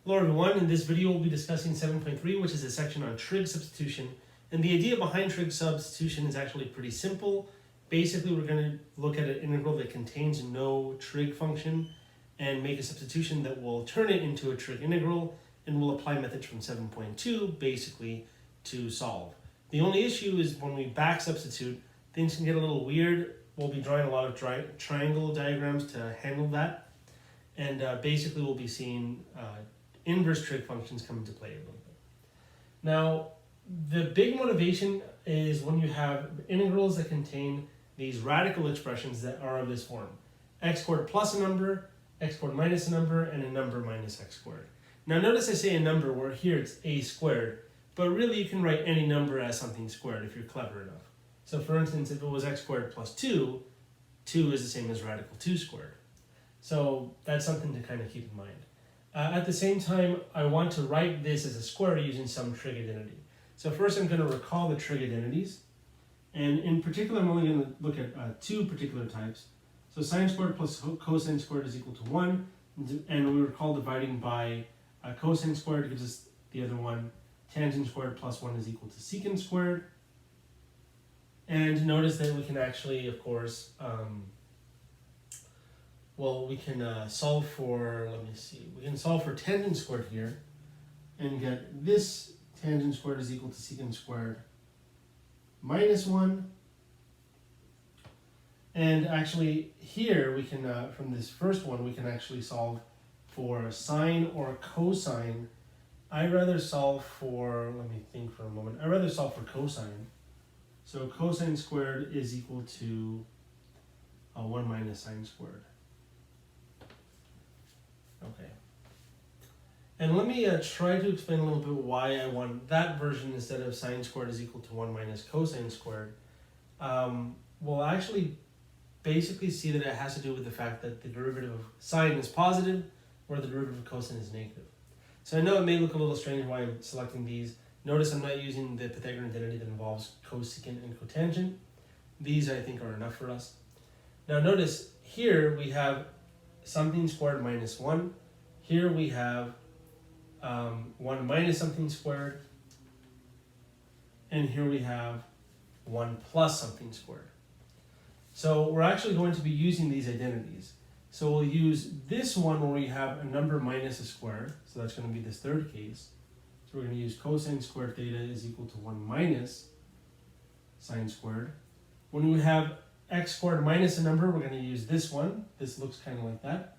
Hello everyone, in this video we'll be discussing 7.3, which is a section on trig substitution. And the idea behind trig substitution is actually pretty simple. Basically, we're going to look at an integral that contains no trig function and make a substitution that will turn it into a trig integral, and we'll apply methods from 7.2 basically to solve. The only issue is when we back substitute, things can get a little weird. We'll be drawing a lot of triangle diagrams to handle that. And basically we'll be seeing inverse trig functions come into play a little bit. Now, the big motivation is when you have integrals that contain these radical expressions that are of this form. X squared plus a number, x squared minus a number, and a number minus x squared. Now notice I say a number where here it's a squared, but really you can write any number as something squared if you're clever enough. So for instance, if it was x squared plus 2, 2 is the same as radical 2 squared. So that's something to kind of keep in mind. At the same time, I want to write this as a square using some trig identity. So first I'm going to recall the trig identities. And in particular, I'm only going to look at two particular types. So sine squared plus cosine squared is equal to 1. And we recall dividing by cosine squared gives us the other one. Tangent squared plus 1 is equal to secant squared. And notice that we can actually, of course, we can solve for, we can solve for tangent squared here and get this tangent squared is equal to secant squared minus 1. And actually here we can, from this first one, we can actually solve for sine or cosine. I'd rather solve for, let me think for a moment, I'd rather solve for cosine. So cosine squared is equal to 1 minus sine squared. Okay. And let me try to explain a little bit why I want that version instead of sine squared is equal to 1 minus cosine squared. We'll actually basically see that it has to do with the fact that the derivative of sine is positive, where the derivative of cosine is negative. So I know it may look a little strange why I'm selecting these. Notice I'm not using the Pythagorean identity that involves cosecant and cotangent. These I think are enough for us. Now notice here we have something squared minus 1. Here we have 1 minus something squared. And here we have 1 plus something squared. So we're actually going to be using these identities. So we'll use this one where we have a number minus a square. So that's going to be this third case. So we're going to use cosine squared theta is equal to 1 minus sine squared. When we have x squared minus a number, we're going to use this one. This looks kind of like that.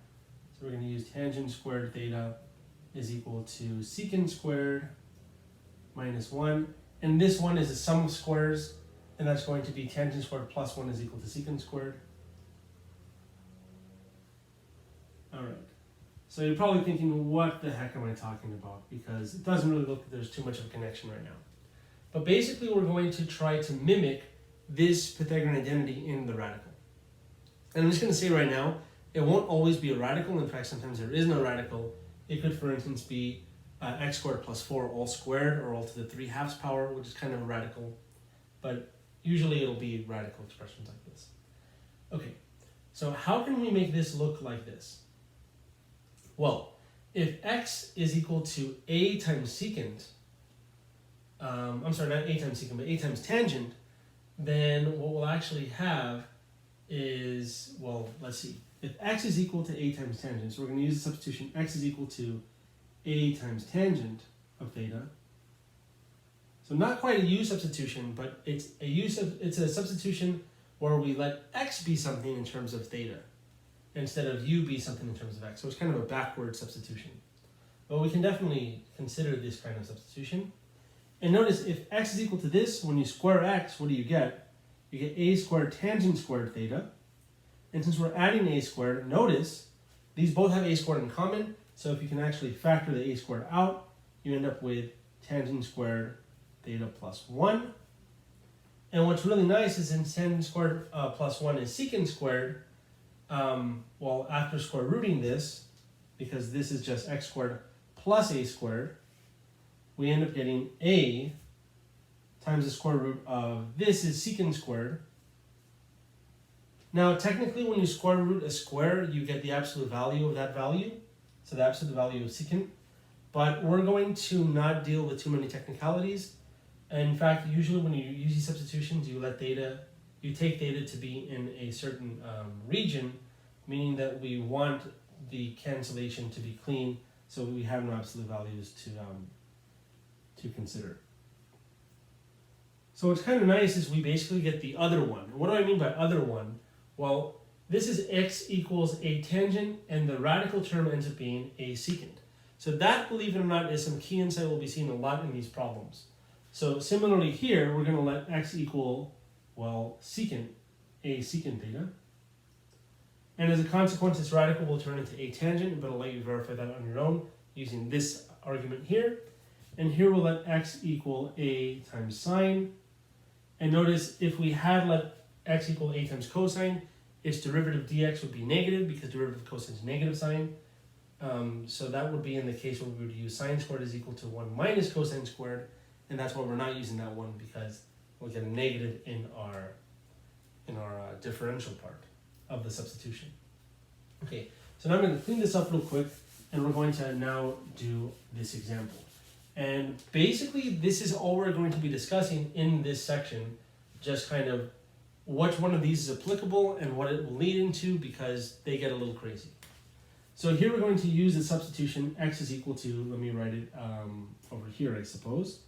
So we're going to use tangent squared theta is equal to secant squared minus 1. And this one is a sum of squares, and that's going to be tangent squared plus 1 is equal to secant squared. All right. So you're probably thinking, what the heck am I talking about? Because it doesn't really look like there's too much of a connection right now. But basically, we're going to try to mimic this Pythagorean identity in the radical. And I'm just going to say right now, it won't always be a radical. In fact, sometimes there is no radical. It could, for instance, be x squared plus 4 all squared, or all to the 3/2 power, which is kind of a radical. But usually it'll be radical expressions like this. Okay, so how can we make this look like this? Well, if x is equal to a times secant, I'm sorry, not a times secant, but a times tangent, then what we'll actually have is, well, let's see. If x is equal to a times tangent, so we're going to use the substitution x is equal to a times tangent of theta. So not quite a u substitution, but it's a substitution where we let x be something in terms of theta, instead of u be something in terms of x. So it's kind of a backward substitution. But we can definitely consider this kind of substitution. And notice if x is equal to this, when you square x, what do you get? You get a squared tangent squared theta. And since we're adding a squared, notice these both have a squared in common. So if you can actually factor the a squared out, you end up with tangent squared theta plus 1. And what's really nice is since tangent squared plus 1 is secant squared, well, after square rooting this, because this is just x squared plus a squared, we end up getting a times the square root of this is secant squared. Now, technically, when you square root a square, you get the absolute value of that value. So the absolute value of secant. but we're going to not deal with too many technicalities. In fact, usually when you use these substitutions, you take data to be in a certain region, meaning that we want the cancellation to be clean, so we have no absolute values to consider. So what's kind of nice is we basically get the other one. And what do I mean by other one? Well, this is x equals a tangent, and the radical term ends up being a secant. So that, believe it or not, is some key insight we'll be seeing a lot in these problems. So similarly here, we're going to let x equal, well, secant theta. And as a consequence, this radical will turn into a tangent, but I'll let you verify that on your own using this argument here. And here we'll let x equal a times sine. And notice if we had let x equal a times cosine, its derivative dx would be negative because derivative of cosine is negative sine. So that would be in the case where we would use sine squared is equal to 1 minus cosine squared. And that's why we're not using that one, because we'll get a negative in our differential part of the substitution. Okay, so now I'm going to clean this up real quick, and we're going to now do this example. And basically, this is all we're going to be discussing in this section, just kind of which one of these is applicable and what it will lead into, because they get a little crazy. So here we're going to use the substitution x is equal to, let me write it over here, I suppose.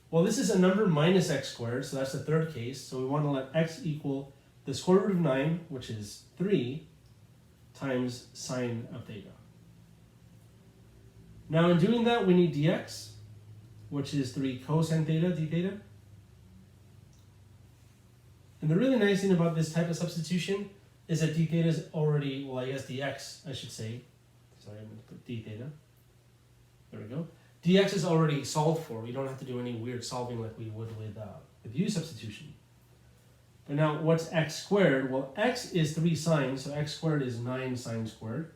Well, this is a number minus x squared, so that's the third case. So we want to let x equal the square root of 9, which is 3, times sine of theta. Now in doing that, we need dx, which is 3 cosine theta d theta. And the really nice thing about this type of substitution is that d theta is already, well, I guess dx, I should say. Sorry, I'm going to put d theta. There we go. Dx is already solved for. We don't have to do any weird solving like we would with u substitution. But now, what's x squared? Well, x is 3 sine, so x squared is 9 sine squared,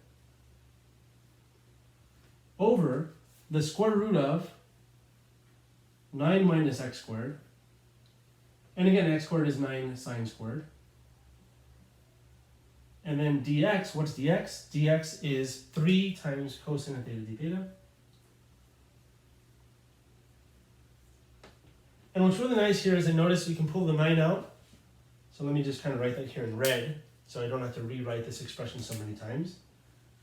over the square root of 9 minus x squared. And again, x squared is 9 sine squared. And then dx, what's dx? dx is 3 times cosine of theta d theta. And what's really nice here is that notice we can pull the 9 out. So let me just kind of write that here in red, so I don't have to rewrite this expression so many times.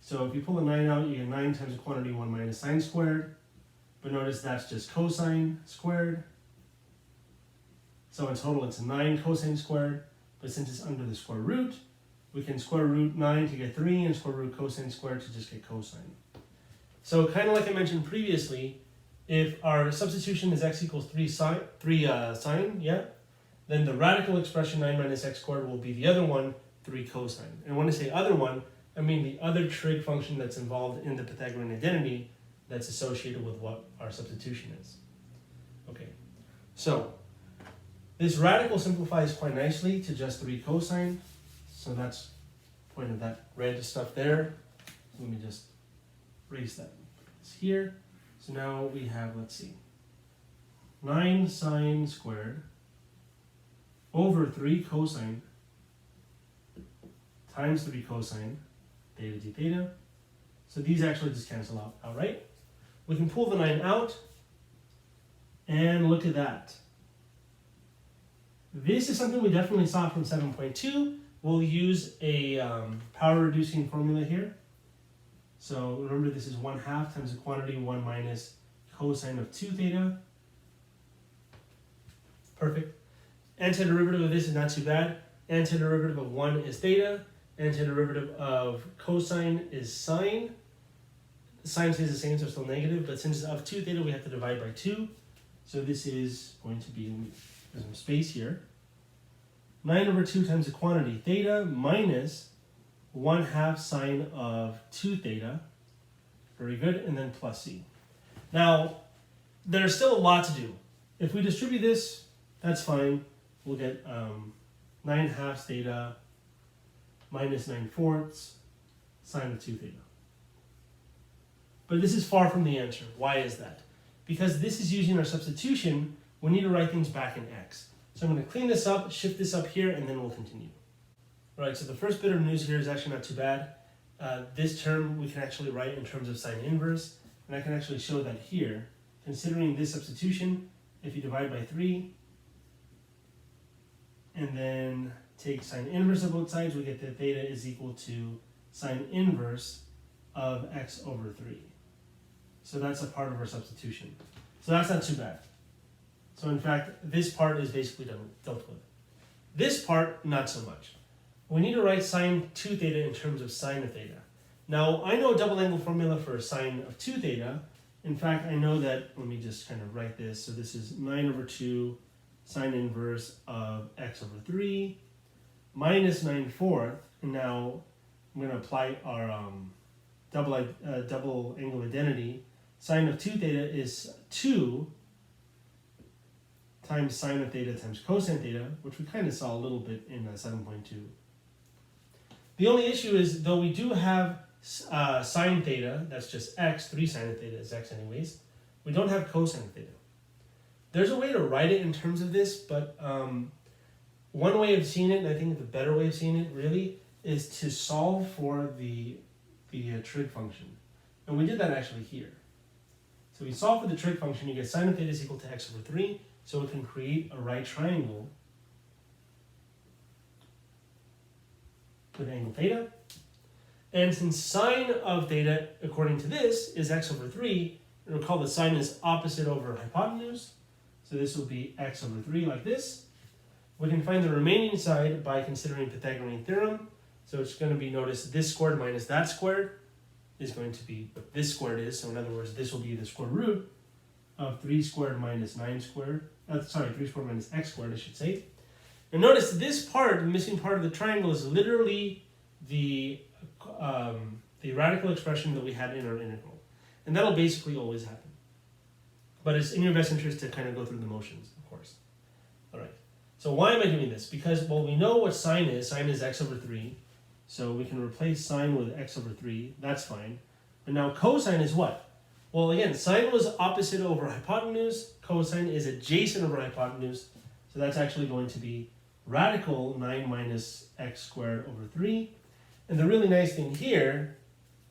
So if you pull the 9 out, you get 9 times the quantity 1 minus sine squared. But notice that's just cosine squared. So in total it's 9 cosine squared. But since it's under the square root, we can square root 9 to get 3 and square root cosine squared to just get cosine. So kind of like I mentioned previously, if our substitution is x equals 3 sine, then the radical expression 9 minus x squared will be the other one, 3 cosine. And when I say other one, I mean the other trig function that's involved in the Pythagorean identity that's associated with what our substitution is. Okay, so this radical simplifies quite nicely to just 3 cosine. So that's the point of that red stuff there. Let me just erase that. It's here. So now we have, let's see, 9 sine squared over 3 cosine times 3 cosine theta d theta. So these actually just cancel out outright. We can pull the 9 out, and look at that. This is something we definitely saw from 7.2. We'll use a power reducing formula here. So remember, this is 1/2 times the quantity 1 minus cosine of 2 theta. Perfect. Antiderivative of this is not too bad. Antiderivative of 1 is theta. Antiderivative of cosine is sine. Sine stays the same, so it's still negative, but since it's of 2 theta, we have to divide by 2. So this is going to be, there's some space here. 9 over 2 times the quantity theta minus 1/2 sine of 2 theta. Very good, and then plus c. Now, there's still a lot to do. If we distribute this, that's fine. We'll get 9/2 theta minus 9/4 sine of 2 theta. But this is far from the answer. Why is that? Because this is using our substitution, we need to write things back in x. So I'm going to clean this up, shift this up here, and then we'll continue. All right, so the first bit of news here is actually not too bad. This term we can actually write in terms of sine inverse. And I can actually show that here. Considering this substitution, if you divide by 3, and then take sine inverse of both sides, we get that theta is equal to sine inverse of x over 3. So that's a part of our substitution. So that's not too bad. So in fact, this part is basically dealt with. This part, not so much. We need to write sine 2 theta in terms of sine of theta. Now, I know a double angle formula for sine of 2 theta. In fact, I know that, let me just kind of write this. So this is 9 over 2 sine inverse of x over 3 minus 9/4. And now I'm going to apply our double angle identity. Sine of 2 theta is 2 times sine of theta times cosine theta, which we kind of saw a little bit in 7.2. The only issue is, though we do have sine theta, that's just x, 3 sine of theta is x anyways, we don't have cosine theta. There's a way to write it in terms of this, but one way of seeing it, and I think the better way of seeing it really, is to solve for the trig function. And we did that actually here. So we solve for the trig function, you get sine of theta is equal to x over 3, so we can create a right triangle with angle theta. And since sine of theta, according to this, is x over 3, and recall the sine is opposite over hypotenuse, so this will be x over 3 like this. We can find the remaining side by considering Pythagorean theorem. So it's going to be, notice, this squared minus that squared is going to be what this squared is. So in other words, this will be the square root of 3 squared minus 9 squared. 3 squared minus x squared, I should say. And notice this part, the missing part of the triangle, is literally the radical expression that we had in our integral. And that'll basically always happen. But it's in your best interest to kind of go through the motions, of course. All right. So why am I doing this? Because, well, we know what sine is. Sine is x over 3. So we can replace sine with x over 3. That's fine. And now cosine is what? Well, again, sine was opposite over hypotenuse. Cosine is adjacent over hypotenuse. So that's actually going to be radical 9 minus x squared over 3. And the really nice thing here,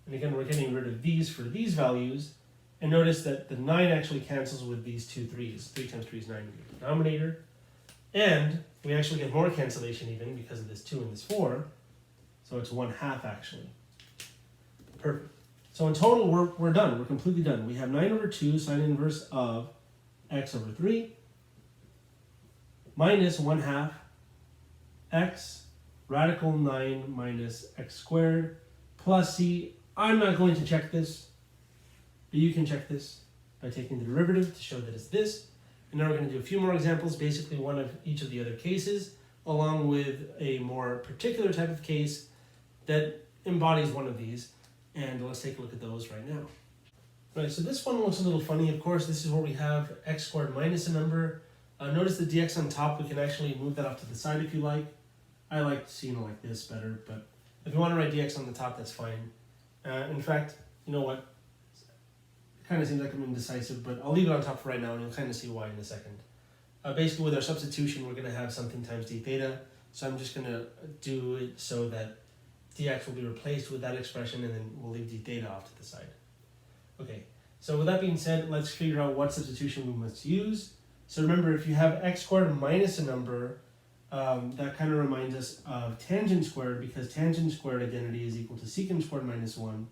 and again, we're getting rid of these for these values, and notice that the 9 actually cancels with these two 3s. 3 times 3 is 9 in the denominator. And we actually get more cancellation even because of this 2 and this 4. So it's 1/2 actually. Perfect. So in total, we're done. We're completely done. We have 9 over 2 sine inverse of x over 3 minus 1/2 x radical 9 minus x squared plus c. I'm not going to check this, but you can check this by taking the derivative to show that it's this. And now we're going to do a few more examples, basically one of each of the other cases, along with a more particular type of case that embodies one of these. And let's take a look at those right now. Right, so this one looks a little funny. Of course, this is where we have x squared minus a number. Notice the dx on top, we can actually move that off to the side if you like. I like seeing it like this better, but if you want to write dx on the top, that's fine. In fact, you know what? It kind of seems like I'm indecisive, but I'll leave it on top for right now, and you'll kind of see why in a second. Basically, with our substitution, we're going to have something times d theta, so I'm just going to do it so that dx will be replaced with that expression, and then we'll leave d theta off to the side. Okay, so with that being said, let's figure out what substitution we must use. So remember, if you have x squared minus a number, that kind of reminds us of tangent squared, because tangent squared identity is equal to secant squared minus 1.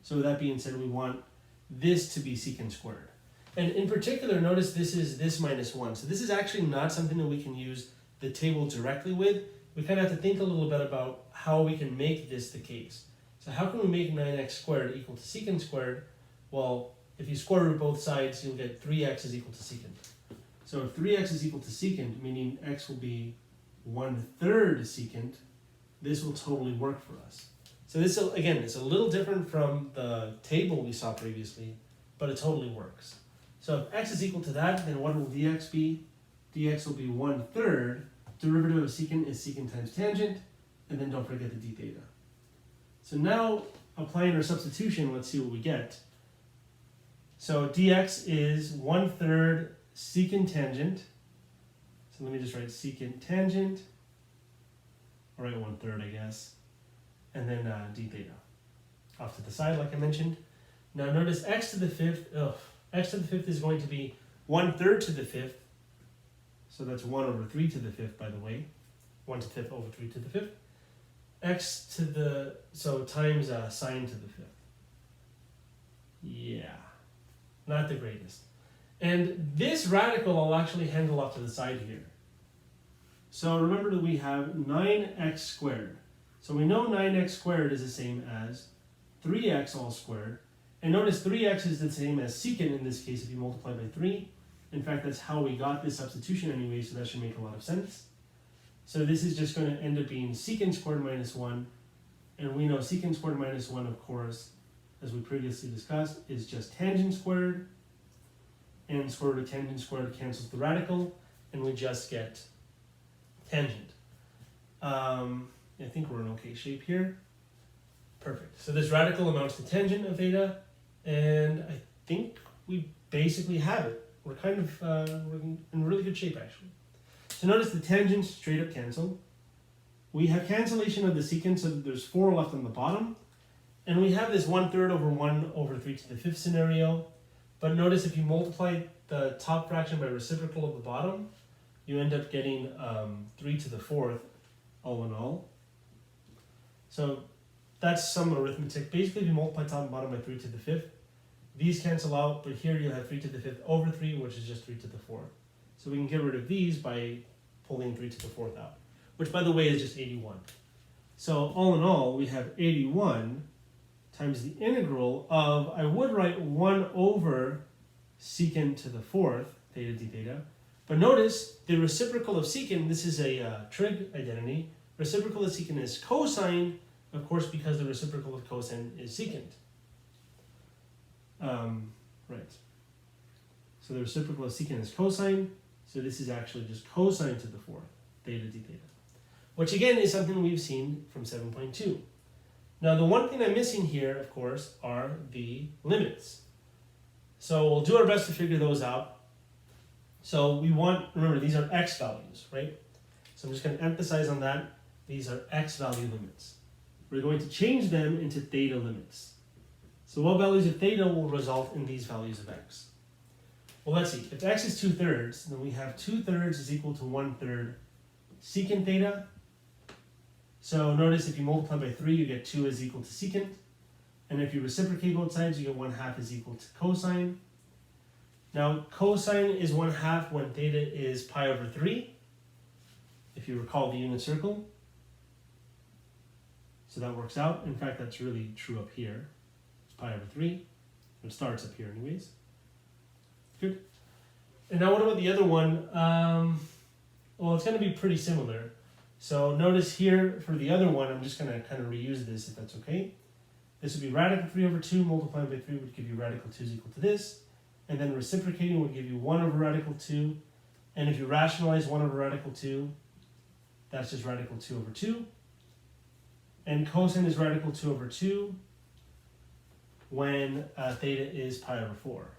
So with that being said, we want this to be secant squared. And in particular, notice this is this minus 1. So this is actually not something that we can use the table directly with. We kind of have to think a little bit about how we can make this the case. So how can we make 9x squared equal to secant squared? Well, if you square root both sides, you'll get 3x is equal to secant. So if 3x is equal to secant, meaning x will be 1/3 secant, this will totally work for us. So this, again, it's a little different from the table we saw previously, but it totally works. So if x is equal to that, then what will dx be? Dx will be 1/3. Derivative of secant is secant times tangent, and then don't forget the d theta. So now, applying our substitution, let's see what we get. So dx is 1/3 secant tangent. So let me just write secant tangent. I'll write 1/3, I guess. And then d theta off to the side, like I mentioned. Now notice x to the fifth is going to be 1/3 to the fifth. So that's 1 over 3 to the fifth, by the way. 1 to the fifth over 3 to the fifth. X to the, so times sine to the fifth. Yeah, not the greatest. And this radical I'll actually handle off to the side here. So remember that we have 9x squared. So we know 9x squared is the same as 3x all squared. And notice 3x is the same as secant in this case if you multiply by 3. In fact, that's how we got this substitution anyway, so that should make a lot of sense. So this is just going to end up being secant squared minus 1. And we know secant squared minus 1, of course, as we previously discussed, is just tangent squared. And square root of tangent squared cancels the radical, and we just get tangent. I think we're in okay shape here. Perfect. So this radical amounts to tangent of theta, and I think we basically have it. We're kind of we're in really good shape, actually. So notice the tangents straight up cancel. We have cancellation of the secant, so there's 4 left on the bottom. And we have this 1/3 over 1 over 3 to the fifth scenario. But notice if you multiply the top fraction by reciprocal of the bottom, you end up getting 3 to the fourth, all in all. So that's some arithmetic. Basically, if you multiply top and bottom by 3 to the fifth, these cancel out, but here you have 3 to the fifth over 3, which is just 3 to the fourth. So we can get rid of these by pulling 3 to the fourth out, which by the way is just 81. So all in all, we have 81 times the integral of, I would write 1 over secant to the fourth, theta d theta. But notice the reciprocal of secant, this is a trig identity. Reciprocal of secant is cosine, of course, because the reciprocal of cosine is secant. Right. So the reciprocal of secant is cosine. So this is actually just cosine to the fourth, theta d theta. Which again is something we've seen from 7.2. Now the one thing I'm missing here, of course, are the limits. So we'll do our best to figure those out. So we want, remember, these are x values, right? So I'm just going to emphasize on that. These are x value limits. We're going to change them into theta limits. So what values of theta will result in these values of x? Well, let's see. If x is 2/3, then we have 2/3 is equal to 1/3 secant theta. So notice if you multiply by 3, you get 2 is equal to secant. And if you reciprocate both sides, you get 1/2 is equal to cosine. Now, cosine is 1/2 when theta is pi over 3. If you recall the unit circle. So that works out. In fact, that's really true up here. It's pi over 3. It starts up here anyways. Good. And now what about the other one? Well, it's going to be pretty similar. So notice here for the other one, I'm just going to kind of reuse this if that's okay. This would be radical 3 over 2 multiplied by 3 would give you radical 2 is equal to this. And then reciprocating would give you 1 over radical 2. And if you rationalize 1 over radical 2, that's just radical 2 over 2. And cosine is radical 2 over 2 when theta is pi over 4.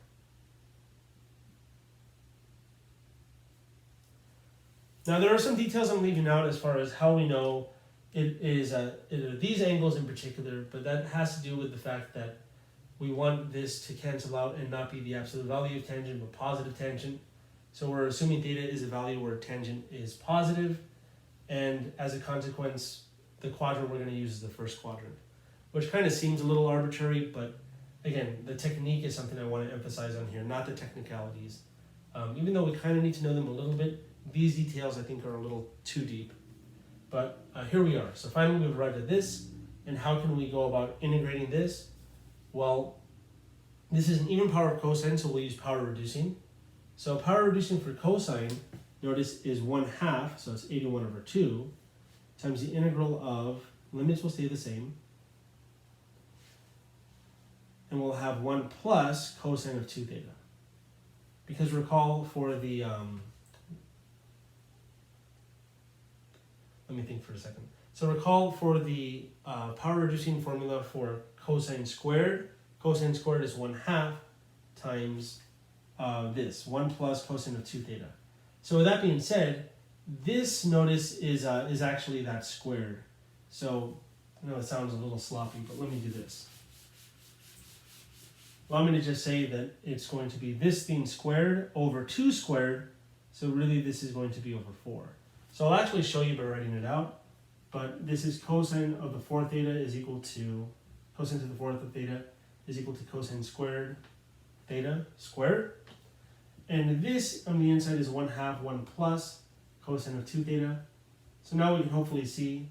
Now there are some details I'm leaving out as far as how we know it is these angles in particular, but that has to do with the fact that we want this to cancel out and not be the absolute value of tangent, but positive tangent. So we're assuming theta is a value where tangent is positive, and as a consequence, the quadrant we're going to use is the first quadrant, which kind of seems a little arbitrary, but again, the technique is something I want to emphasize on here, not the technicalities. Even though we kind of need to know them a little bit, these details I think are a little too deep. But here we are. So finally we've arrived at this, and how can we go about integrating this? Well, this is an even power of cosine, so we'll use power reducing. So power reducing for cosine, notice, is 1/2, so it's 81 over 2, times the integral of, limits will stay the same, and we'll have 1 plus cosine of 2 theta. Because recall for the, let me think for a second. So recall for the power reducing formula for cosine squared is 1/2 times this, 1 plus cosine of 2 theta. So with that being said, this, notice, is actually that squared. So I know it sounds a little sloppy, but let me do this. allow me to just say that it's going to be this thing squared over 2 squared. So really this is going to be over 4. So I'll actually show you by writing it out. But this is cosine of the 4th theta is equal to, cosine to the 4th of theta is equal to cosine squared theta squared. And this on the inside is 1/2 1 plus cosine of 2 theta. So now we can hopefully see,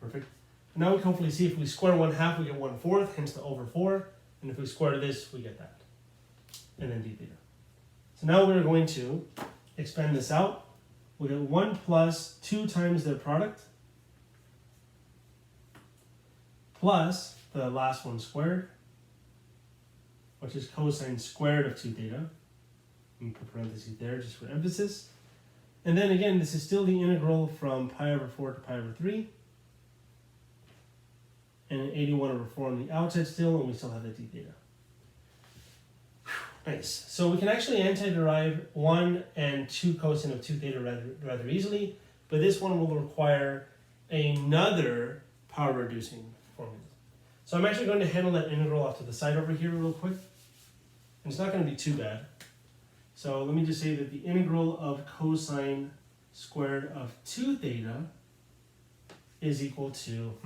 perfect. Now we can hopefully see if we square 1/2 we get 1/4, hence the over 4. And if we square this, we get that. And then d theta. So now we're going to expand this out. We get 1 plus 2 times their product plus the last one squared, which is cosine squared of 2 theta. And put parentheses there just for emphasis. And then again, this is still the integral from pi over 4 to pi over 3. And an 81 over 4 on the outside still, and we still have the d theta. Nice. So we can actually antiderive 1 and 2 cosine of 2 theta rather easily, but this one will require another power reducing formula. So I'm actually going to handle that integral off to the side over here real quick. And it's not going to be too bad. So let me just say that the integral of cosine squared of 2 theta is equal to,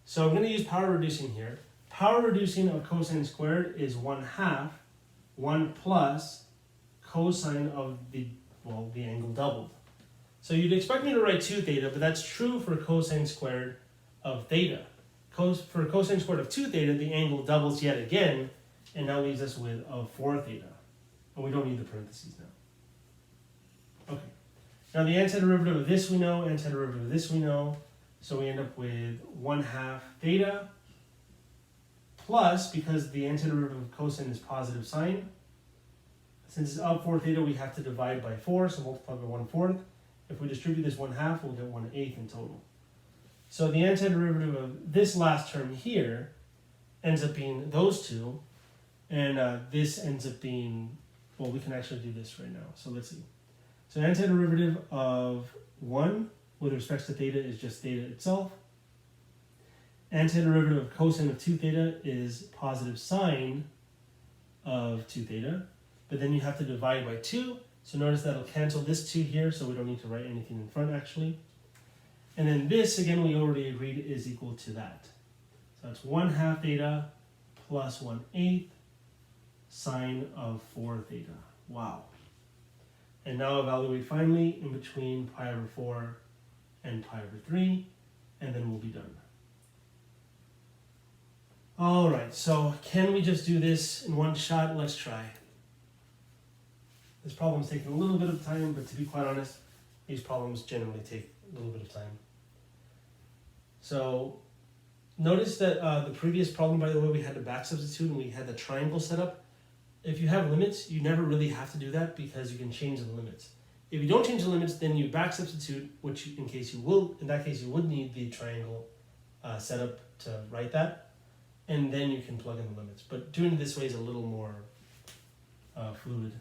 So I'm going to use power reducing here. Power reducing of cosine squared is 1/2 1 plus cosine of the angle doubled. So you'd expect me to write 2 theta, but that's true for cosine squared of theta. For cosine squared of 2 theta, the angle doubles yet again, and now leaves us with 4 theta. And we don't need the parentheses now. Okay. Now the antiderivative of this we know, antiderivative of this we know, so we end up with 1/2 theta plus, because the antiderivative of cosine is positive sine, since it's of 4 theta, we have to divide by 4, so multiply by 1/4. If we distribute this 1/2, we'll get 1/8 in total. So the antiderivative of this last term here ends up being those two, and this ends up being, well, we can actually do this right now. So let's see. So antiderivative of 1 with respect to theta is just theta itself. Antiderivative of cosine of 2 theta is positive sine of 2 theta, but then you have to divide by 2. So notice that'll cancel this 2 here, so we don't need to write anything in front actually. And then this, again, we already agreed is equal to that. So that's 1/2 theta plus 1/8 sine of 4 theta. Wow. And now evaluate finally in between pi over 4 and pi over 3, and then we'll be done. All right, so can we just do this in one shot? Let's try. This problem's taking a little bit of time, but to be quite honest, these problems generally take a little bit of time. So notice that the previous problem, by the way, we had to back substitute and we had the triangle set up. If you have limits, you never really have to do that because you can change the limits. If you don't change the limits, then you back substitute, which in that case you would need the triangle setup to write that. And then you can plug in the limits. But doing it this way is a little more fluid.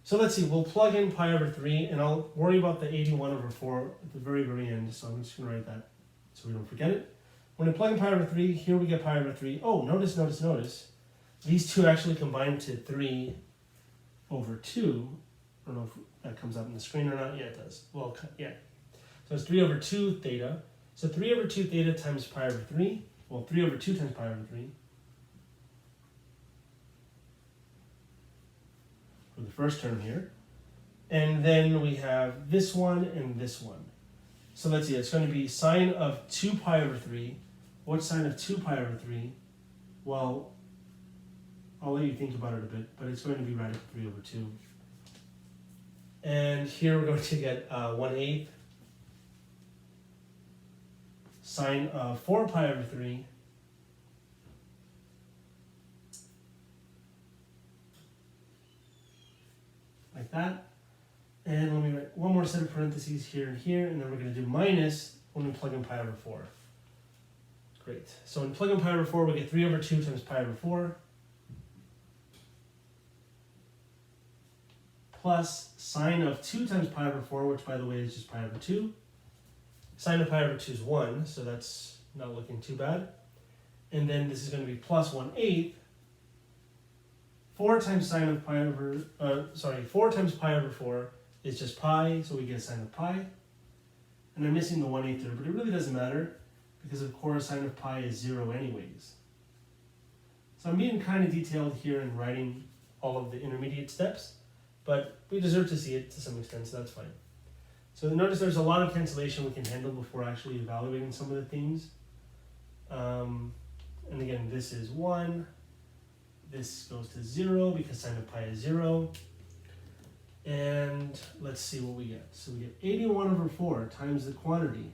So let's see, we'll plug in pi over 3, and I'll worry about the 81 over 4 at the very, very end. So I'm just going to write that so we don't forget it. When I plug in pi over 3, here we get pi over 3. Oh, notice. These two actually combine to 3 over 2. I don't know if that comes up on the screen or not. Yeah, it does. Well, yeah. So it's 3 over 2 theta. So 3 over 2 theta times pi over 3. Well, 3 over 2 times pi over 3. For the first term here. And then we have this one and this one. So let's see, it's going to be sine of 2 pi over 3. What's sine of 2 pi over 3? Well, I'll let you think about it a bit, but it's going to be radical 3 over 2. And here we're going to get 1/8 sine of 4 pi over 3 like that. And let me write one more set of parentheses here and here, and then we're going to do minus when we plug in pi over 4. Great. So when we plug in pi over 4, we get 3 over 2 times pi over 4 plus sine of 2 times pi over 4, which by the way is just pi over 2. Sine of pi over 2 is 1, so that's not looking too bad. And then this is going to be plus 1/8. 4 times sine of pi over, 4 times pi over 4 is just pi, so we get sine of pi. And I'm missing the 1/8 there, but it really doesn't matter because of course sine of pi is 0 anyways. So I'm being kind of detailed here in writing all of the intermediate steps, but we deserve to see it to some extent, so that's fine. So notice there's a lot of cancellation we can handle before actually evaluating some of the things. And again, this is 1. This goes to 0 because sine of pi is 0. And let's see what we get. So we get 81 over 4 times the quantity.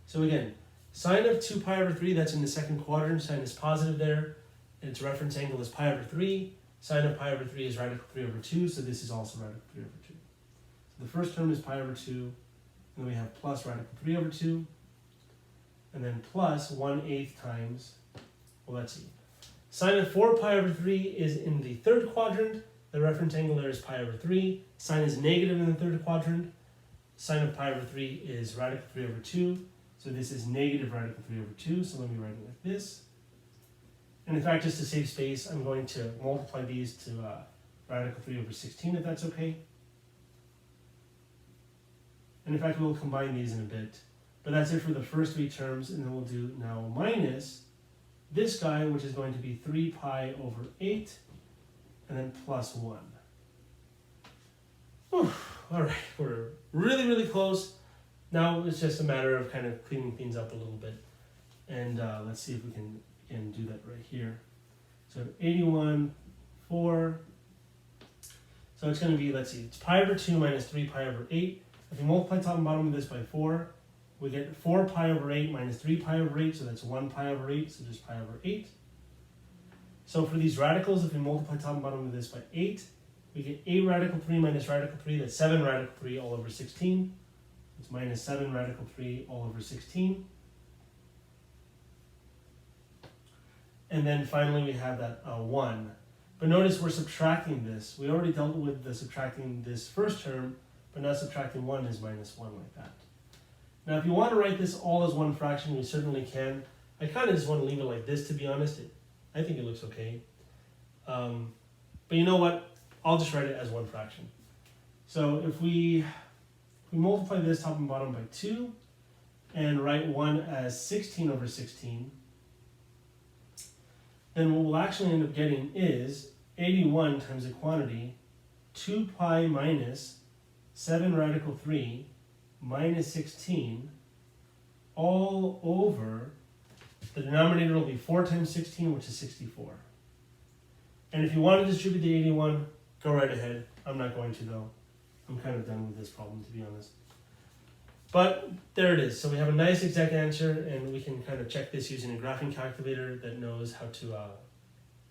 So again, sine of 2 pi over 3, that's in the second quadrant. Sine is positive there. And its reference angle is pi over 3. Sine of pi over 3 is radical 3 over 2. So this is also radical 3 over 2. So the first term is pi over 2. And then we have plus radical 3 over 2. And then plus 1/8 times, well, let's see. Sine of 4 pi over 3 is in the third quadrant. The reference angle there is pi over 3. Sine is negative in the third quadrant. Sine of pi over 3 is radical 3 over 2. So this is negative radical 3 over 2. So let me write it like this. And in fact, just to save space, I'm going to multiply these to radical 3 over 16, if that's okay. And in fact, we'll combine these in a bit. But that's it for the first 3 terms, and then we'll do now minus this guy, which is going to be 3 pi over 8, and then plus 1. Whew. All right, we're really, really close. Now it's just a matter of kind of cleaning things up a little bit. And let's see if we can do that right here. So 81, 4. So it's going to be, let's see, it's pi over 2 minus 3 pi over 8. If you multiply top and bottom of this by 4, we get 4 pi over 8 minus 3 pi over 8, so that's 1 pi over 8, so just pi over 8. So for these radicals, if we multiply top and bottom of this by 8, we get 8 radical 3 minus radical 3, that's 7 radical 3 all over 16. It's minus 7 radical 3 all over 16. And then finally we have that 1. But notice we're subtracting this. We already dealt with the subtracting this first term, but now subtracting 1 is minus 1 like that. Now if you want to write this all as one fraction, we certainly can. I kind of just want to leave it like this, to be honest. I think it looks okay. But you know what? I'll just write it as one fraction. So if we multiply this top and bottom by 2 and write 1 as 16 over 16, then what we'll actually end up getting is 81 times the quantity, 2 pi minus 7 radical 3 minus 16 all over, the denominator will be 4 times 16, which is 64. And if you want to distribute the 81, go right ahead. I'm not going to though. I'm kind of done with this problem, to be honest. But there it is. So we have a nice exact answer, and we can kind of check this using a graphing calculator that knows how to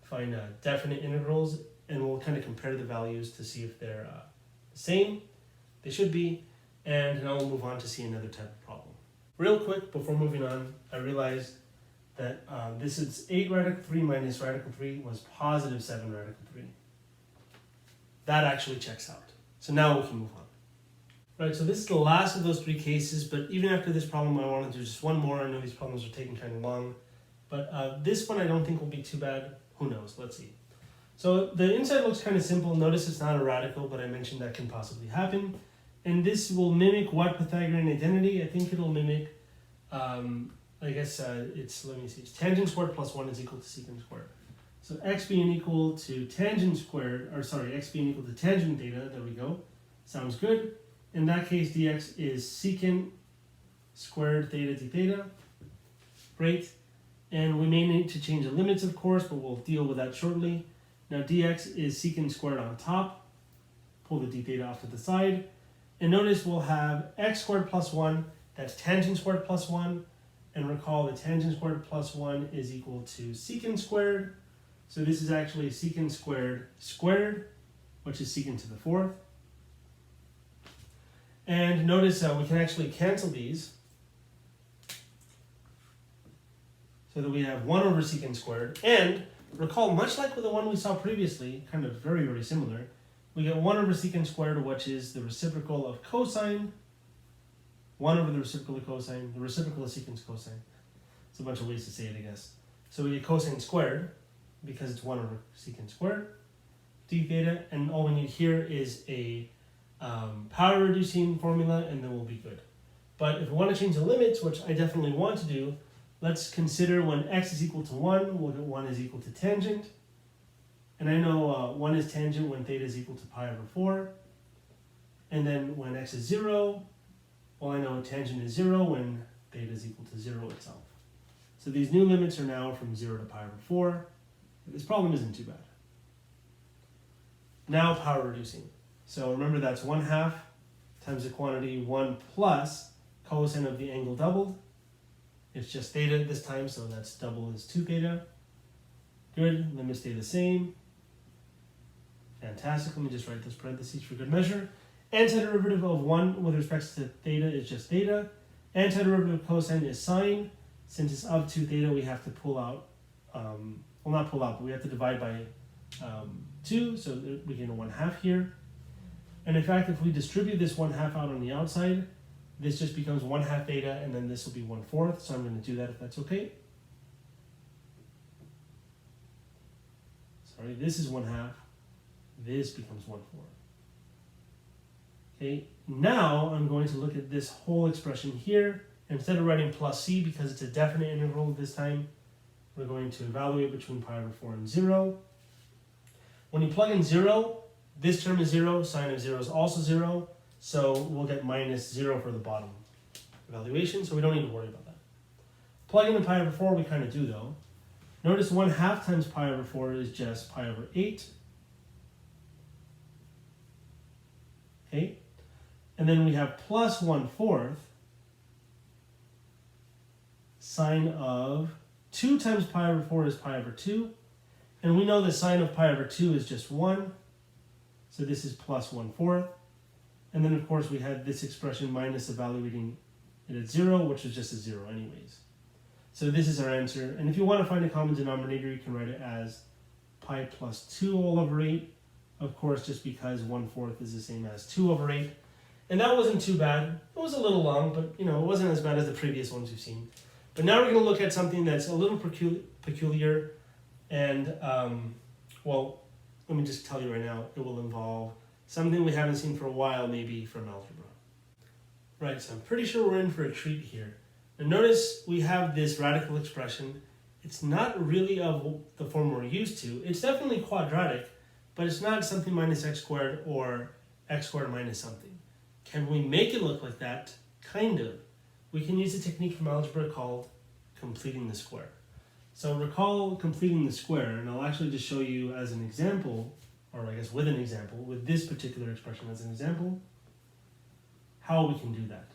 find definite integrals, and we'll kind of compare the values to see if they're the same. They should be, and now we'll move on to see another type of problem. Real quick, before moving on, I realized that this is 8 radical 3 minus radical 3 was positive 7 radical 3. That actually checks out. So now we can move on. Right, so this is the last of those 3 cases, but even after this problem, I want to do just one more. I know these problems are taking kind of long, but this one I don't think will be too bad. Who knows? Let's see. So the inside looks kind of simple. Notice it's not a radical, but I mentioned that can possibly happen. And this will mimic what Pythagorean identity? I think it'll mimic, I guess it's tangent squared plus 1 is equal to secant squared. So x being equal to tangent squared, or sorry, x being equal to tangent theta, there we go. Sounds good. In that case, dx is secant squared theta d theta. Great. And we may need to change the limits, of course, but we'll deal with that shortly. Now dx is secant squared on top. Pull the d theta off to the side. And notice we'll have x squared plus 1, that's tangent squared plus 1. And recall that tangent squared plus 1 is equal to secant squared. So this is actually secant squared squared, which is secant to the 4th. And notice we can actually cancel these. So that we have 1 over secant squared. And recall, much like with the one we saw previously, kind of very, very similar, we get 1 over secant squared, which is the reciprocal of cosine. 1 over the reciprocal of cosine. The reciprocal of secant's cosine. It's a bunch of ways to say it, I guess. So we get cosine squared, because it's 1 over secant squared, d theta, and all we need here is a power reducing formula, and then we'll be good. But if we want to change the limits, which I definitely want to do, let's consider when x is equal to 1, we'll get 1 is equal to tangent. And I know 1 is tangent when theta is equal to pi over 4. And then when x is 0, well, I know tangent is 0 when theta is equal to 0 itself. So these new limits are now from 0 to pi over 4. This problem isn't too bad. Now power reducing. So remember that's 1/2 times the quantity 1 plus cosine of the angle doubled. It's just theta this time, so that's double is 2 theta. Good, limits stay the same. Fantastic, let me just write this parentheses for good measure. Antiderivative of 1 with respect to theta is just theta. Antiderivative of cosine is sine. Since it's of 2 theta, we have to pull out, well not pull out, but we have to divide by 2, so we get a 1/2 here. And in fact, if we distribute this 1/2 out on the outside, this just becomes 1/2 theta, and then this will be 1/4, so I'm going to do that if that's okay. Sorry, this is 1/2, this becomes 1/4. Okay, now I'm going to look at this whole expression here. Instead of writing plus c, because it's a definite integral this time, we're going to evaluate between pi over 4 and 0. When you plug in 0, this term is 0, sine of 0 is also 0, so we'll get minus 0 for the bottom evaluation, so we don't need to worry about that. Plugging in pi over 4, we kind of do though. Notice 1/2 times pi over 4 is just pi over 8. Okay, and then we have plus 1/4 sine of 2 times pi over 4 is pi over 2. And we know the sine of pi over 2 is just 1. So this is plus 1/4. And then of course we had this expression minus evaluating it at 0, which is just a 0 anyways. So this is our answer. And if you want to find a common denominator, you can write it as pi plus 2 all over 8. Of course, just because 1/4 is the same as 2 over 8. And that wasn't too bad. It was a little long, but it wasn't as bad as the previous ones we've seen. But now we're going to look at something that's a little peculiar, and, well, let me just tell you right now, it will involve something we haven't seen for a while, maybe from algebra. Right, so I'm pretty sure we're in for a treat here. Now notice we have this radical expression. It's not really of the form we're used to. It's definitely quadratic, but it's not something minus x squared or x squared minus something. Can we make it look like that? Kind of. We can use a technique from algebra called completing the square. So recall completing the square, and I'll actually just show you as an example, or I guess with an example, with this particular expression as an example, how we can do that.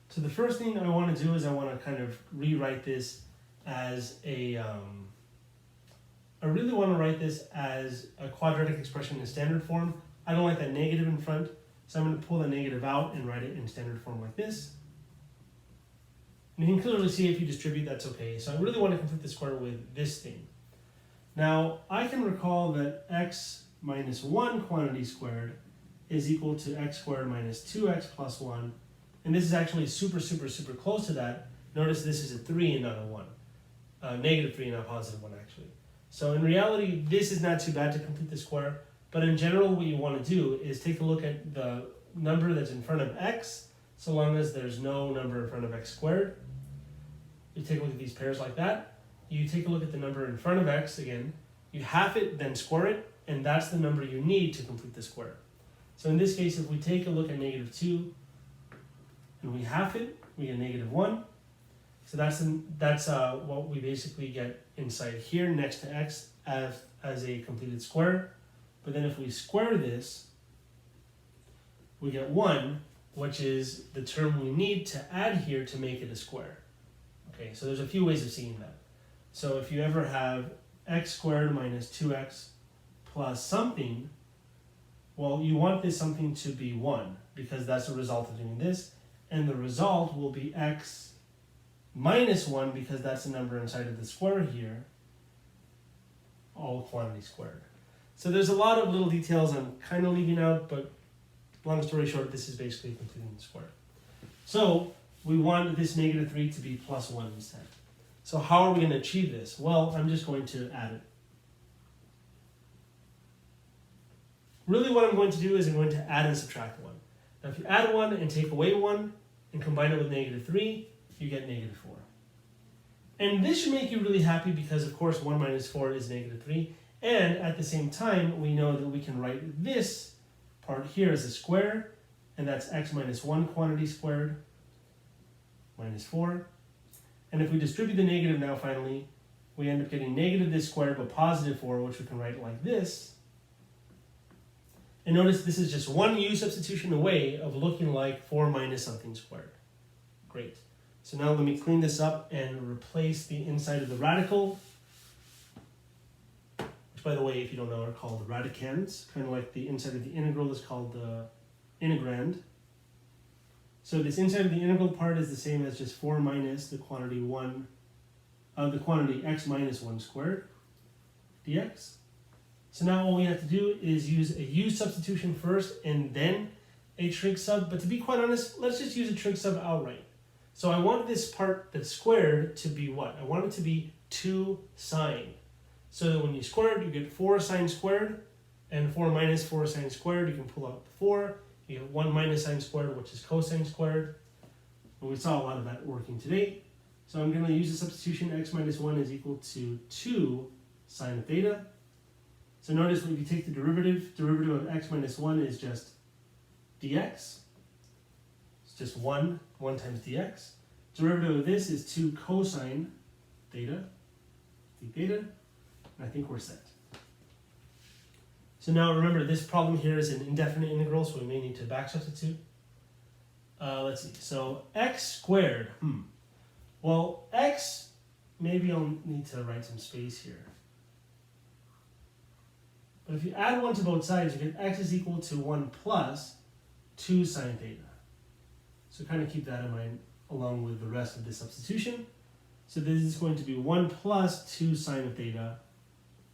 So the first thing I want to do is I want to kind of rewrite this as I really want to write this as a quadratic expression in standard form. I don't like that negative in front, so I'm going to pull the negative out and write it in standard form like this. And you can clearly see if you distribute, that's okay. So I really want to complete the square with this thing. Now, I can recall that x minus 1 quantity squared is equal to x squared minus 2x plus 1. And this is actually super close to that. Notice this is a 3 and not a 1. Negative 3 and not positive 1, actually. So in reality, this is not too bad to complete the square. But in general, what you want to do is take a look at the number that's in front of x, so long as there's no number in front of x squared. You take a look at these pairs like that. You take a look at the number in front of x again. You half it, then square it, and that's the number you need to complete the square. So in this case, if we take a look at negative 2 and we half it, we get negative 1. So that's what we basically get inside here next to x as a completed square. But then if we square this, we get 1, which is the term we need to add here to make it a square. Okay, so there's a few ways of seeing that. So if you ever have x squared minus 2x plus something, well, you want this something to be 1, because that's the result of doing this. And the result will be x minus 1, because that's the number inside of the square here, all quantity squared. So there's a lot of little details I'm kind of leaving out, but long story short, this is basically completing the square. So we want this negative 3 to be plus 1 instead. So how are we going to achieve this? Well, I'm just going to add it. Really what I'm going to do is I'm going to add and subtract 1. Now if you add 1 and take away 1 and combine it with -3, you get -4. And this should make you really happy because of course 1 minus 4 is -3. And at the same time, we know that we can write this part here as a square, and that's x minus 1 quantity squared minus 4. And if we distribute the negative now finally, we end up getting negative this squared but positive 4, which we can write like this. And notice this is just one u substitution away of looking like 4 minus something squared. Great. So now let me clean this up and replace the inside of the radical, which by the way, if you don't know, are called radicands. Kind of like the inside of the integral is called the integrand. So this inside of the integral part is the same as just 4 minus the quantity x minus 1 squared dx. So now all we have to do is use a u substitution first and then a trig sub. But to be quite honest, let's just use a trig sub outright. So I want this part that's squared to be what? I want it to be 2 sine. So that when you square it, you get 4 sine squared, and 4 minus 4 sine squared, you can pull out the 4. You get 1 minus sine squared, which is cosine squared. And we saw a lot of that working today. So I'm going to use the substitution x minus 1 is equal to 2 sine of theta. So notice when you take the derivative of x minus 1 is just dx. It's just 1 times dx. Derivative of this is 2 cosine theta, d theta, and I think we're set. So now remember, this problem here is an indefinite integral, so we may need to back substitute. Let's see, so x squared, well, x, maybe I'll need to write some space here. But if you add 1 to both sides, you get x is equal to 1 plus 2 sine theta. So kind of keep that in mind along with the rest of the substitution. So this is going to be 1 plus 2 sine of theta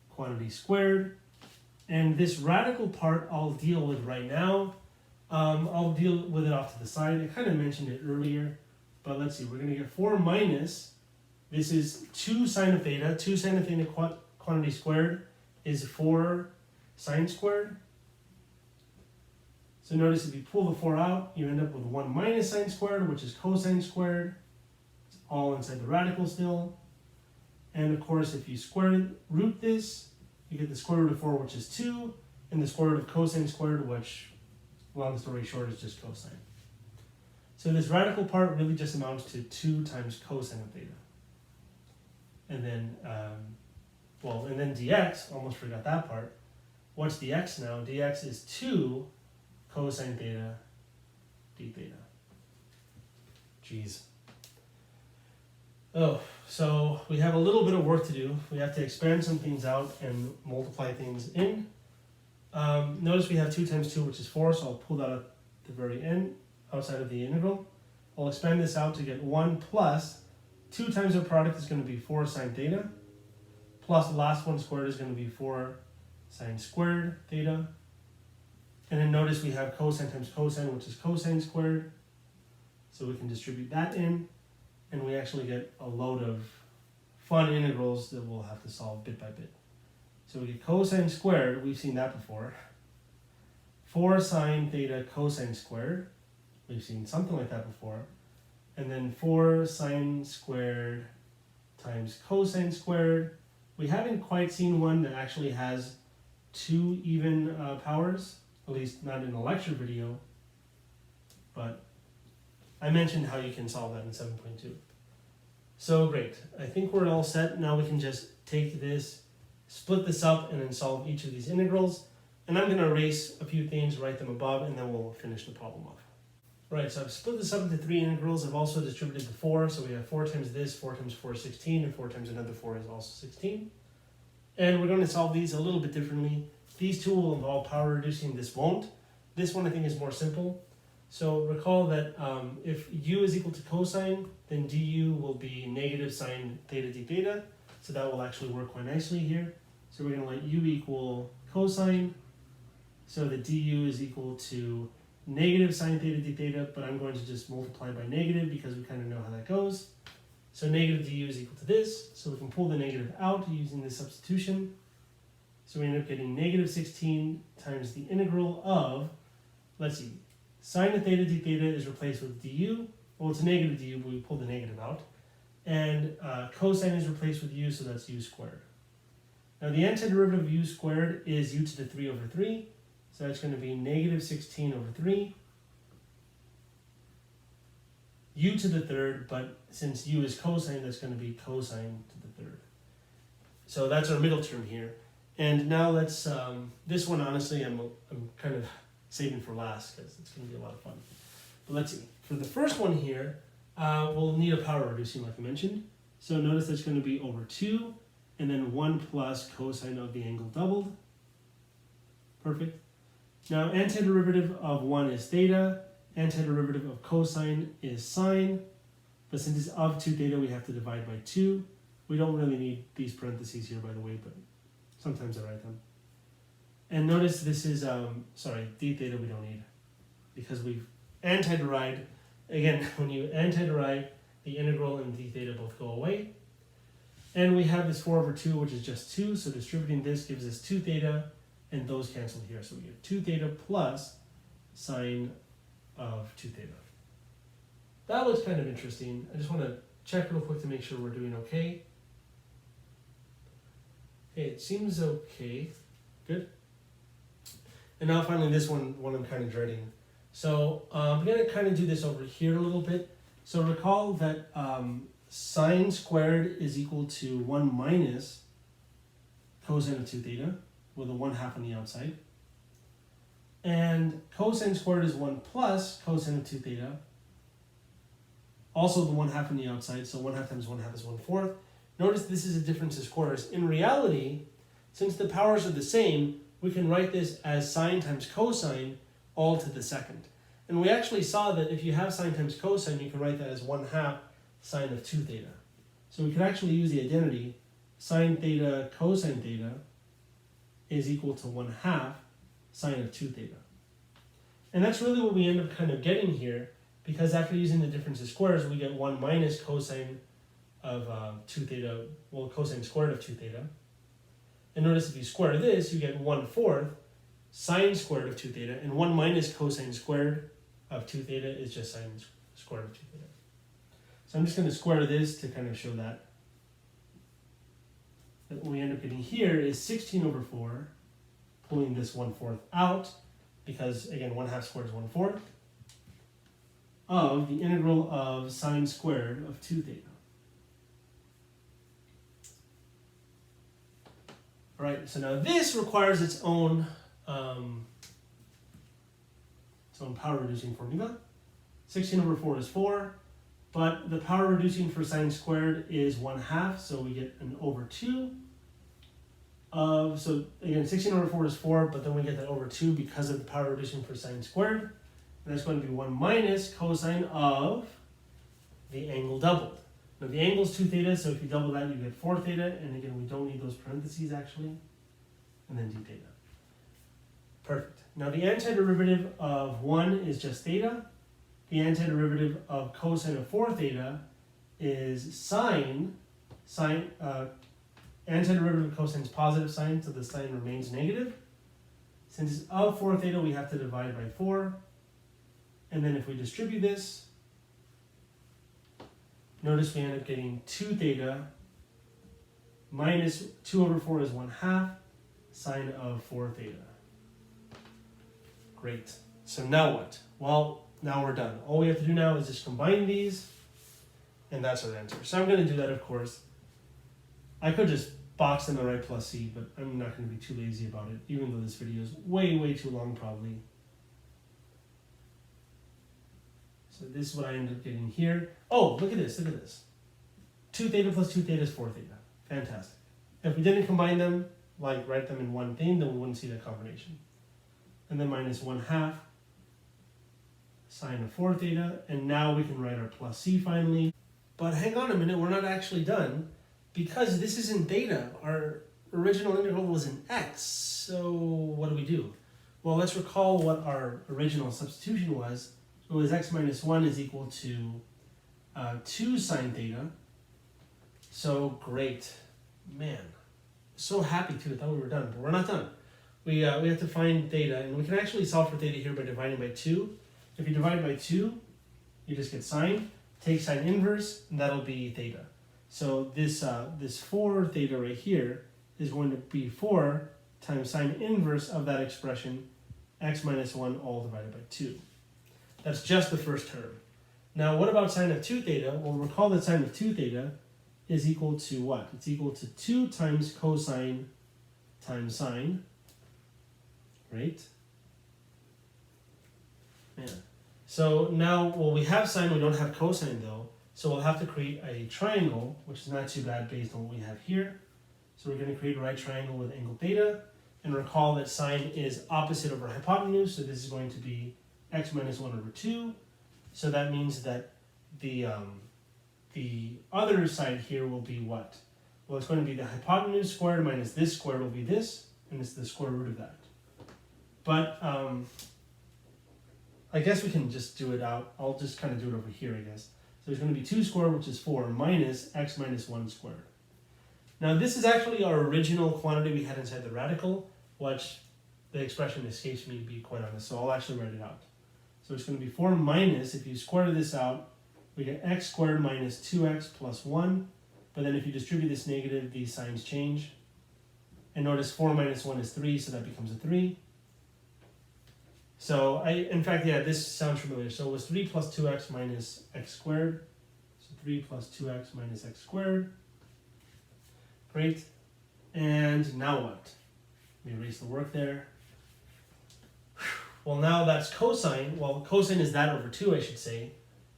quantity squared. And this radical part I'll deal with right now. I'll deal with it off to the side. I kind of mentioned it earlier, but let's see. We're going to get 4 minus, this is 2 sine of theta. 2 sine of theta quantity squared is 4 sine squared. So notice if you pull the 4 out, you end up with 1 minus sine squared, which is cosine squared. It's all inside the radical still. And of course, if you square root this, you get the square root of 4, which is 2, and the square root of cosine squared, which, long story short, is just cosine. So this radical part really just amounts to 2 times cosine of theta. And then, and then dx, almost forgot that part. What's dx now? Dx is 2 cosine theta d theta. Jeez. Oh, so we have a little bit of work to do. We have to expand some things out and multiply things in. Notice we have 2 times 2, which is 4, so I'll pull that at the very end, outside of the integral. I'll expand this out to get 1 plus 2 times the product is going to be 4 sine theta, plus the last one squared is going to be 4 sine squared theta. And then notice we have cosine times cosine, which is cosine squared. So we can distribute that in, and we actually get a load of fun integrals that we'll have to solve bit by bit. So we get cosine squared, we've seen that before. 4 sine theta cosine squared, we've seen something like that before. And then 4 sine squared times cosine squared. We haven't quite seen one that actually has 2 even powers, at least not in a lecture video, but I mentioned how you can solve that in 7.2. So great, I think we're all set. Now we can just take this, split this up, and then solve each of these integrals. And I'm going to erase a few things, write them above, and then we'll finish the problem off. Right, so I've split this up into 3 integrals. I've also distributed the 4, so we have 4 times this, 4 times 4 is 16, and 4 times another 4 is also 16. And we're going to solve these a little bit differently. These two will involve power reducing, this won't. This one I think is more simple. So recall that if u is equal to cosine, then du will be negative sine theta d theta. So that will actually work quite nicely here. So we're going to let u equal cosine. So that du is equal to negative sine theta d theta, but I'm going to just multiply by negative because we kind of know how that goes. So negative du is equal to this, so we can pull the negative out using this substitution. So we end up getting negative 16 times the integral of, let's see, sine of theta d theta is replaced with du. Well, it's a negative du, but we pull the negative out. And cosine is replaced with u, so that's u squared. Now the antiderivative of u squared is u to the 3 over 3. So that's going to be negative 16 over 3. U to the third, but since u is cosine, that's going to be cosine to the third. So that's our middle term here. And now let's, this one honestly I'm kind of saving for last because it's going to be a lot of fun. But let's see. For the first one here, we'll need a power reducing like I mentioned. So notice that's going to be over 2 and then 1 plus cosine of the angle doubled. Perfect. Now antiderivative of 1 is theta. Antiderivative of cosine is sine, but since it's of 2 theta, we have to divide by 2. We don't really need these parentheses here, by the way, but sometimes I write them. And notice this is, d theta we don't need, because we've antiderived. Again, when you antiderive, the integral and d theta both go away. And we have this 4 over 2, which is just 2, so distributing this gives us 2 theta, and those cancel here. So we get 2 theta plus sine of 2 theta. That looks kind of interesting. I just want to check real quick to make sure we're doing okay. Okay, it seems okay. Good. And now finally this one I'm kind of dreading. So I'm going to kind of do this over here a little bit. So recall that sine squared is equal to 1 minus cosine of 2 theta with a 1/2 on the outside. And cosine squared is 1 plus cosine of 2 theta. Also the 1/2 on the outside, so 1/2 times 1/2 is 1/4. Notice this is a difference of squares. In reality, since the powers are the same, we can write this as sine times cosine all to the second. And we actually saw that if you have sine times cosine, you can write that as 1/2 sine of 2 theta. So we could actually use the identity sine theta cosine theta is equal to 1/2 sine of 2 theta. And that's really what we end up kind of getting here, because after using the difference of squares, we get 1 minus cosine of 2 theta, well, cosine squared of 2 theta. And notice if you square this, you get 1/4 sine squared of 2 theta, and 1 minus cosine squared of 2 theta is just sine squared of 2 theta. So I'm just going to square this to kind of show that. What we end up getting here is 16 over 4, pulling this 1/4 out, because again 1/2 squared is 1/4, of the integral of sine squared of 2 theta. Alright, so now this requires its own power reducing formula. 16 over 4 is 4, but the power reducing for sine squared is 1/2, so we get an over 2. So again, 16 over 4 is 4, but then we get that over 2 because of the power reducing for sine squared. And that's going to be 1 minus cosine of the angle doubled. Now the angle is 2 theta, so if you double that, you get 4 theta. And again, we don't need those parentheses actually. And then d theta. Perfect. Now the antiderivative of 1 is just theta. The antiderivative of cosine of 4 theta is sine. Antiderivative of cosine is positive sine, so the sign remains negative. Since it's of 4 theta, we have to divide by 4. And then if we distribute this, notice we end up getting 2 theta minus 2 over 4 is 1/2 sine of 4 theta. Great. So now what? Well, now we're done. All we have to do now is just combine these, and that's our answer. So I'm going to do that, of course. I could just box them and write plus c, but I'm not going to be too lazy about it, even though this video is way, way too long probably. So this is what I end up getting here. Oh, look at this, look at this. 2 theta plus 2 theta is 4 theta. Fantastic. If we didn't combine them, like write them in one thing, then we wouldn't see that combination. And then minus 1/2 sine of 4 theta, and now we can write our plus c finally. But hang on a minute, we're not actually done, because this is in theta. Our original integral was in x, so what do we do? Well, let's recall what our original substitution was. It was x minus 1 is equal to 2 sine theta, So great. Man, so happy too. I thought we were done, but we're not done. We have to find theta, and we can actually solve for theta here by dividing by 2. If you divide by 2, you just get sine. Take sine inverse, and that'll be theta. So this 4 theta right here is going to be 4 times sine inverse of that expression, x minus 1 all divided by 2. That's just the first term. Now, what about sine of 2 theta? Well, recall that sine of 2 theta is equal to what? It's equal to 2 times cosine times sine, right? Man. So now, well, we have sine, we don't have cosine though, so we'll have to create a triangle, which is not too bad based on what we have here. So we're going to create a right triangle with angle theta, and recall that sine is opposite over hypotenuse, so this is going to be x minus 1 over 2. So that means that the other side here will be what? Well, it's going to be the hypotenuse squared minus this squared will be this, and it's the square root of that. But I guess we can just do it out. I'll just kind of do it over here, I guess. So there's going to be 2 squared, which is 4, minus x minus 1 squared. Now this is actually our original quantity we had inside the radical, which the expression escapes me to be quite honest, so I'll actually write it out. So it's going to be 4 minus, if you square this out, we get x squared minus 2x plus 1, but then if you distribute this negative, these signs change. And notice 4 minus 1 is 3, so that becomes a 3. So, in fact, this sounds familiar. So it was 3 plus 2x minus x squared. So 3 plus 2x minus x squared. Great. And now what? Let me erase the work there. Well, now that's cosine. Well, cosine is that over 2, I should say.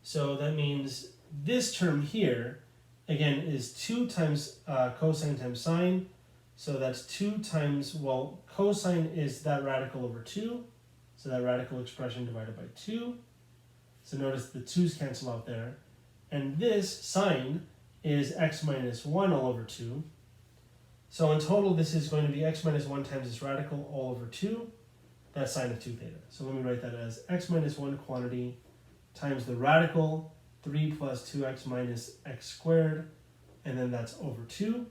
So that means this term here, again, is 2 times cosine times sine. So that's 2 times, well, cosine is that radical over 2. So that radical expression divided by 2. So notice the 2's cancel out there. And this sine is x minus 1 all over 2. So in total, this is going to be x minus 1 times this radical all over 2. That's sine of 2 theta. So let me write that as x minus 1 quantity times the radical 3 plus 2x minus x squared, and then that's over 2.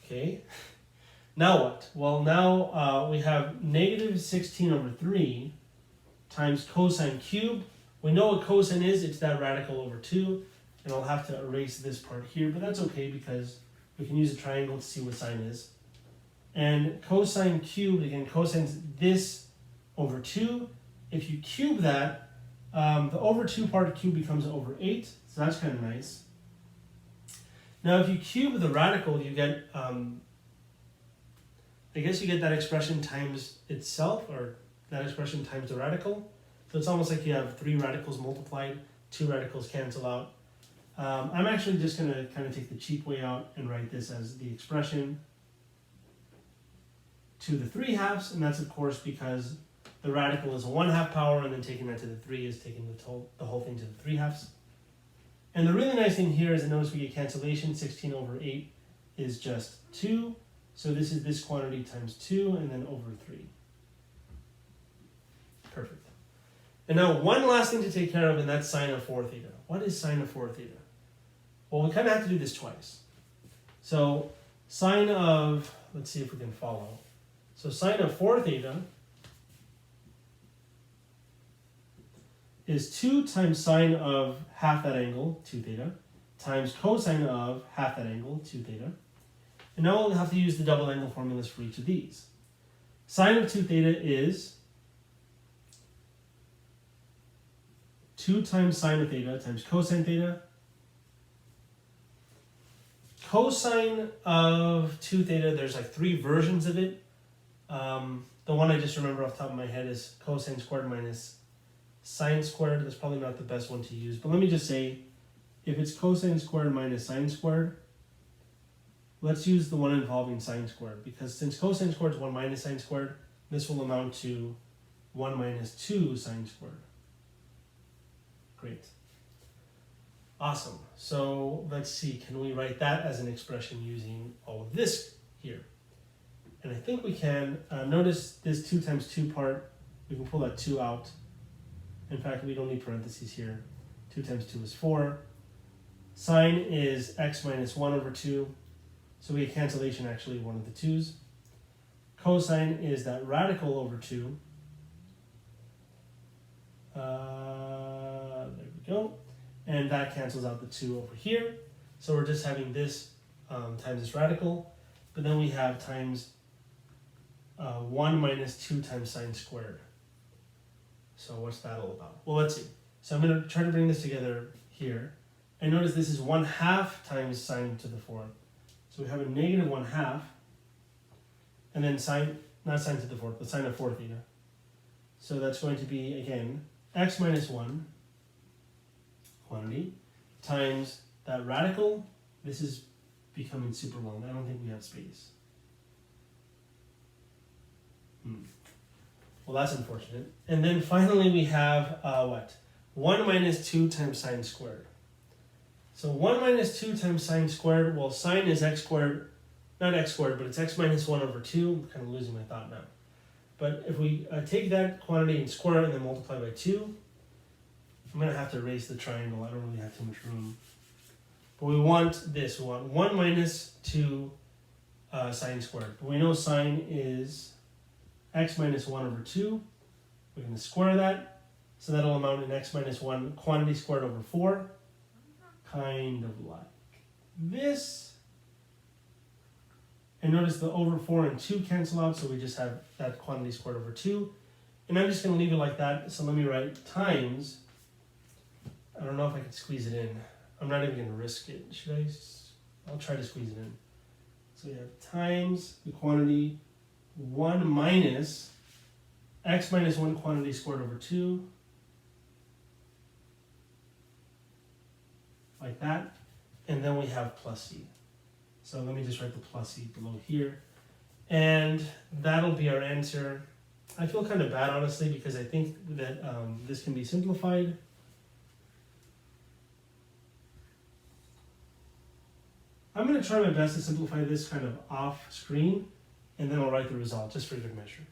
Okay, now what? Well, now we have negative 16 over 3 times cosine cubed. We know what cosine is, it's that radical over 2, and I'll have to erase this part here, but that's okay because we can use a triangle to see what sine is. And cosine cubed, again, cosine's this over 2. If you cube that, the over 2 part cube becomes over 8, so that's kind of nice. Now, if you cube the radical, you get, I guess you get that expression times itself, or that expression times the radical. So it's almost like you have 3 radicals multiplied, 2 radicals cancel out. I'm actually just going to kind of take the cheap way out and write this as the expression to the 3/2, and that's of course because the radical is a 1/2 power, and then taking that to the 3 is taking the whole thing to the 3/2. And the really nice thing here is that notice we get cancellation. 16 over 8 is just 2. So this is this quantity times 2 and then over 3. Perfect. And now one last thing to take care of, and that's sine of 4 theta. What is sine of 4 theta? Well, we kind of have to do this twice. So sine of, let's see if we can follow. So sine of 4 theta is 2 times sine of half that angle, 2 theta, times cosine of half that angle, 2 theta. And now we'll have to use the double angle formulas for each of these. Sine of 2 theta is 2 times sine of theta times cosine theta. Cosine of 2 theta, there's like 3 versions of it. The one I just remember off the top of my head is cosine squared minus sine squared. That's probably not the best one to use, but let me just say, if it's cosine squared minus sine squared, let's use the one involving sine squared, because since cosine squared is 1 minus sine squared, this will amount to 1 minus 2 sine squared. Great. Awesome. So let's see, can we write that as an expression using all of this here? And I think we can. Notice this 2 times 2 part, we can pull that 2 out. In fact, we don't need parentheses here. 2 times 2 is 4. Sine is x minus 1 over 2. So we get cancellation actually one of the 2's. Cosine is that radical over 2. There we go. And that cancels out the 2 over here. So we're just having this times this radical. But then we have times 1 minus 2 times sine squared. So what's that all about? Well, let's see. So I'm going to try to bring this together here. And notice this is 1/2 times sine to the 4th. So we have a negative 1/2. And then sine, not sine to the 4th, but sine of 4 theta. So that's going to be, again, x minus 1 quantity times that radical. This is becoming super long. I don't think we have space. Well, that's unfortunate. And then finally we have what? 1 minus 2 times sine squared. So 1 minus 2 times sine squared, well, sine is x squared, not x squared, but it's x minus 1 over 2. I'm kind of losing my thought now. But if we take that quantity and square it and then multiply by 2, I'm going to have to erase the triangle. I don't really have too much room. But we want this. We want 1 minus 2 sine squared. But we know sine is x minus 1 over 2. We're going to square that. So that'll amount in x minus 1 quantity squared over 4. Kind of like this. And notice the over 4 and 2 cancel out, so we just have that quantity squared over 2. And I'm just going to leave it like that. So let me write times. I don't know if I can squeeze it in. I'm not even going to risk it. Should I? I'll try to squeeze it in. So we have times the quantity 1 minus x minus 1 quantity squared over 2. Like that. And then we have plus c. So let me just write the plus c below here. And that'll be our answer. I feel kind of bad, honestly, because I think that this can be simplified. I'm going to try my best to simplify this kind of off screen, and then I'll write the result just for good measure.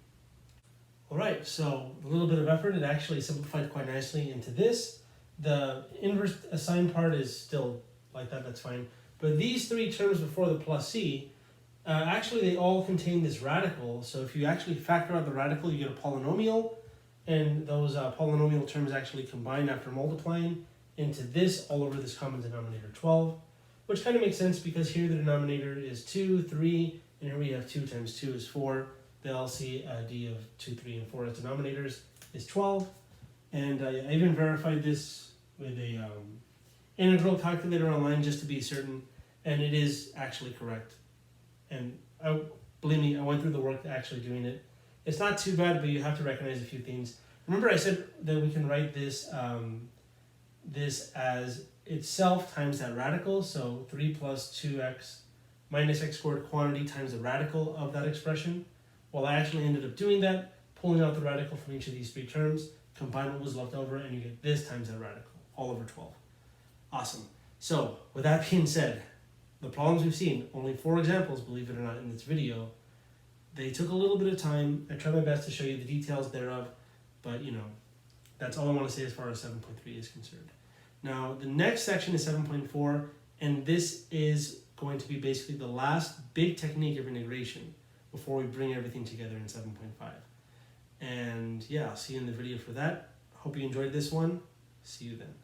All right, so a little bit of effort. It actually simplified quite nicely into this. The inverse sine part is still like that, that's fine. But these three terms before the plus c, actually they all contain this radical. So if you actually factor out the radical, you get a polynomial. And those polynomial terms actually combine after multiplying into this all over this common denominator 12. Which kind of makes sense because here the denominator is 2, 3, and here we have 2 times 2 is 4. The LCD of 2, 3, and 4 as denominators is 12. And I even verified this with a integral calculator online just to be certain, and it is actually correct. And believe me, I went through the work actually doing it. It's not too bad, but you have to recognize a few things. Remember I said that we can write this, this as itself times that radical, so 3 plus 2x minus x squared quantity times the radical of that expression. Well, I actually ended up doing that, pulling out the radical from each of these three terms, combine what was left over, and you get this times that radical, all over 12. Awesome. So, with that being said, the problems we've seen, only 4 examples, believe it or not, in this video. They took a little bit of time. I tried my best to show you the details thereof, but you know, that's all I want to say as far as 7.3 is concerned. Now, the next section is 7.4, and this is going to be basically the last big technique of integration before we bring everything together in 7.5. And yeah, I'll see you in the video for that. Hope you enjoyed this one. See you then.